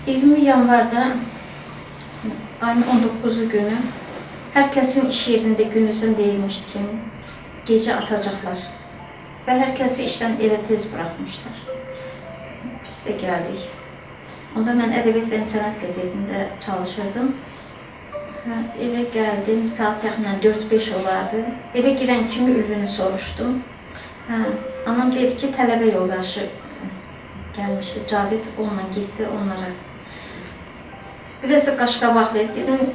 20 yanvarda ayın 19'u günü herkesin iş yerinde gündüzden değilmişti ki gece atacaklar. Ve herkesi işten eve tez bırakmışlar. Biz de geldik. Onda ben Edebiyat ve İnsanat gazetinde çalışırdım. Eve geldim, saat təxminən 4-5 olardı. Eve giren kimi ülvünü soruştum. Anam dedi ki tələbə yoldaşı gelmişti. Cavid onunla gitti onlara. Biraz da qaşqabaqlı. Dedim,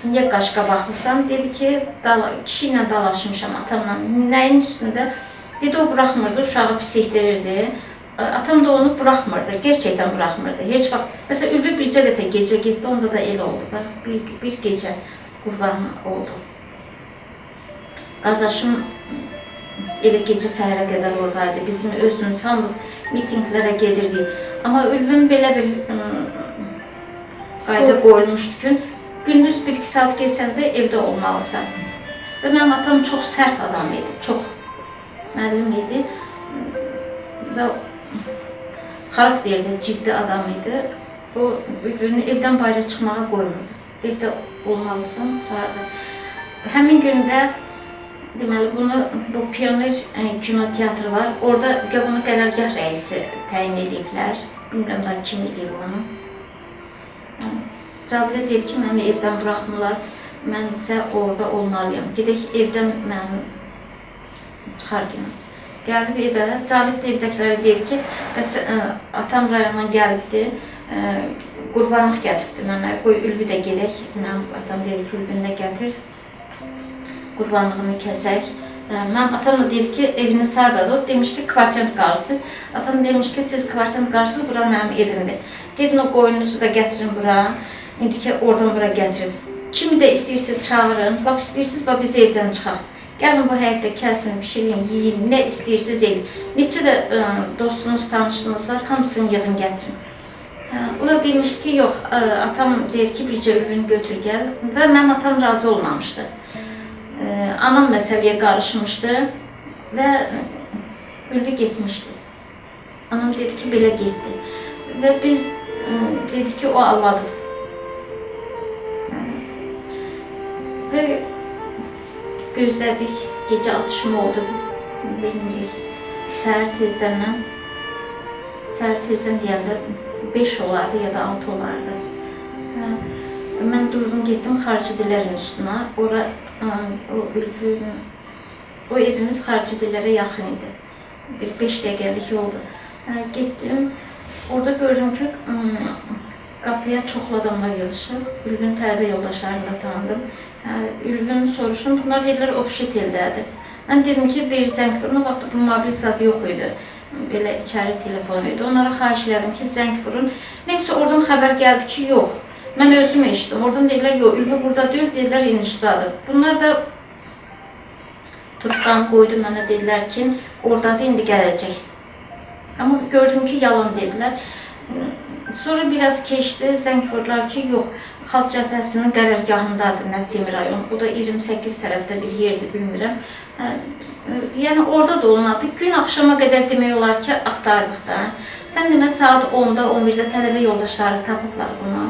niye qaşqabaqlısan? Dedi ki, kişiyle dalaşmışam atamla. Nəyin üstündə? Dedi, o bırakmırdı, uşağı pislikdirirdi. Atam da onu bırakmırdı, gerçekten bırakmırdı. Hiç vaxt, mesela Ülvi bircə dəfə gece gitti, onda da el oldu. Bir gece qurban oldu. Kardeşim elə gece səhərə qədər oradaydı. Bizim özümüz hamımız mitinglere gedirdik. Ama Ülvün belə bir qayda qoyulmuşdu ki, gündüz 1-2 saat geçsəndə evdə olmalısan. Və mənim atam çox sərt adam idi, çox müəllim idi. Və karakterli, ciddi adam idi. O Ülvünü evdən bayra çıxmağa qoymurdu. Evdə olmalısın. Həmin gündə deməli bu Pioner kinoteatrı var. Orada bunu qərargah rəisi təyin ediblər. Bilmirəm da kim eləyib onu. Cavidə deyib ki, məni evdən buraxmırlar. Mən isə orada olmalıyam. Gedək evdən məni çıxarqın. Gəlib evə, Cavid də evdəkilərə deyir ki, bəs atam rayondan gəlibdi, qurbanlıq gətiribdi mənə, qoy Ülvi də gedək. Mənim atam dedi ki, Ülvini də gətir, qurbanlığını kəsək. Mənim atam da deyir ki, eviniz hardadır? O demiş ki, kvartiyant qalıb biz. Atam demiş ki, siz kvartiyant qalırsınız, bura mənim evimdir. Gedin o qoyununuzu da gətirin bura, indi ki, oradan bura gətirin. Kimi də istəyirsiniz çağırın, bax istəyirsiniz, bax biz evdən çıxaq. Gəlin bu həyətdə kəsin, pişirin, yiyin, nə istəyirsiniz elin. Neçə də dostunuz, tanışınız var, hamısını yığın gətirin. O da demiş ki, yox, atam deyir ki, bircə Ülvünü götür gəl. Və mənim atam razı olmamışdı. Anam məsələyə qarışmışdı və Ülvi getmişdi. Anam dedi ki, belə getdi. Və biz dedik ki, o Allah'dır. Və gözlədik, gecə atışma oldu, bilmirik. Səhər tezdən deyəndə 5 olardı ya da 6 olardı. Mən durdum, getdim xarici dillərin üstünə. O evimiz xarici dillərə yaxın idi. Bir 5 dəqiqəlik oldu. Getdim, orada gördüm ki, qapıya çoxlu adamlar yığışıb. Ülvün tələbə yoldaşlarını da tanıdım. Ülvün soruşum, bunlar deyirlər Obşiteldədir. Mən dedim ki, bir zəng vurun, o vaxt bu mobil zat yox idi. Belə içəri telefon idi. Onlara xahiş elədim ki, zəng vurun. Neysə, oradan xəbər gəldi ki, yox. Mən özüm eşitdim. Oradan deyirlər, yox, Ülvü burada deyil, deyirlər, institudadır. Bunlar da Turqdan qoydu mənə, deyirlər ki, oradadır, indi gələcək. Amma gördüm ki, yalan dedilər. Sonra biraz keçdi, zəng vurdular ki, yox, Xalq Cəbhəsinin qərargahındadır Nəsimi rayon. O da 28 tərəfdə bir yerdir, bilmirəm. Yəni orada da olmadı. Gün axşama qədər demək olar ki, axtardıq da. Sən demə, saat 10-da, 11-də tələbə yoldaşları tapıblar bunu.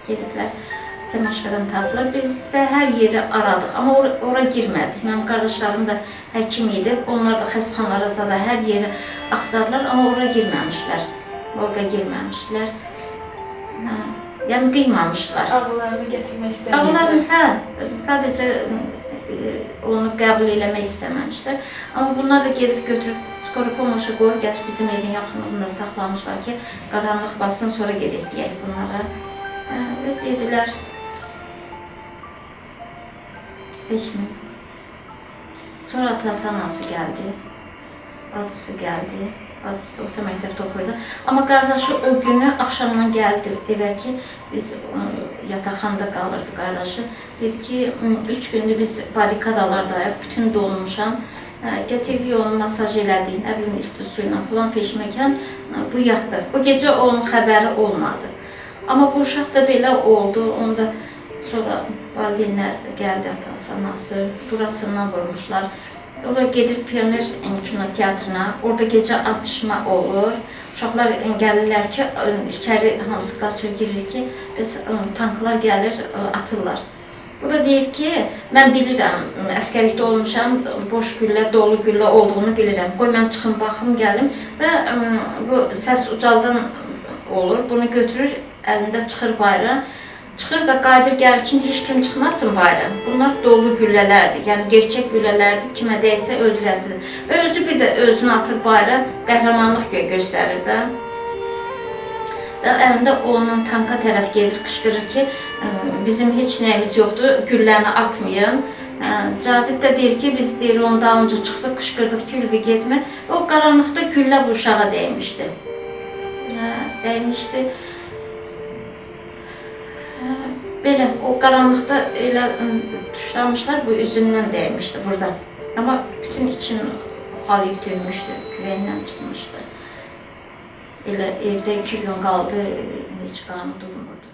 Gediblər, Semaşqadan tapıblar. Biz isə hər yeri aradıq, amma ora girmədik. Mənim qardaşlarım da həkim idi. Onlar da xəstəxanalara zada hər yeri axtardılar, amma ora girməmişlər. Orada girməmişlər. Yəni qıymamışlar. Ağlarını getirmək istəməyiblər. Ağlarını, sadəcə onu qəbul eləmək istəməmişlər. Amma bunlar da gedib götürüb skora pomoşa qoyub gətirib bizim evin yaxınlığında saxlamışlar ki, qaranlıq bassın, sonra gedək deyək bunlara. Və dedilər, 5 min. Sonra atası anası gəldi, bacısı gəldi. Bacısı da orta məktəbdə oxuyurdu. Amma qardaşı o günü axşamdan gəldi evə ki, biz yataqxanada qalırdı qardaşı. Dedi ki, 3 gündür biz barikadalardayıq, bütün dolmuşam. Gətirdik onu, masaj elədik, nə bilim, isti suyla falan peşməkən, bu yatdı. O gecə onun xəbəri olmadı. Amma bu uşaq da belə oldu, onda sonra valideynlər gəldi, atası, anası, burasından vurmuşlar. O da gedir Pioner Kino Teatrına. Orada gecə atışma olur. Uşaqlar gəlirlər ki, içəri hamısı qaçır, girir ki, bəs tanklar gəlir, atırlar. Bu da deyir ki, mən bilirəm, əskərlikdə olmuşam, boş güllə, dolu güllə olduğunu bilirəm. Qoy mən çıxım, baxım, gəlim və bu səs ucaldan olur. Bunu götürür, əlində çıxır bayra. Çıxır və qadir gəlir ki, heç kim çıxmasın bayra. Bunlar dolu güllələrdir, yəni gerçək güllələrdir, kimə dəysə öldürəsidir. Və özü bir də özünü atır bayra, qəhrəmanlıq göstərir də. Və əlində onunla tanka tərəf gedir, qışqırır ki, bizim heç nəyimiz yoxdur, gülləni atmayın. Cavid də deyir ki, biz deyir, onun dalınca çıxdıq, qışqırdıq ki, Ülvi getmə. O qaranlıqda güllə bu uşağa dəymişdi. Dəymişdi. Belə, o qaranlıqda elə tuşlamışlar, bu üzündən dəymişdi burada. Amma bütün için xalayıb dönmüşdü, küvəyindən çıxmışdı. Elə evdə 2 gün qaldı, heç qanı durmurdu.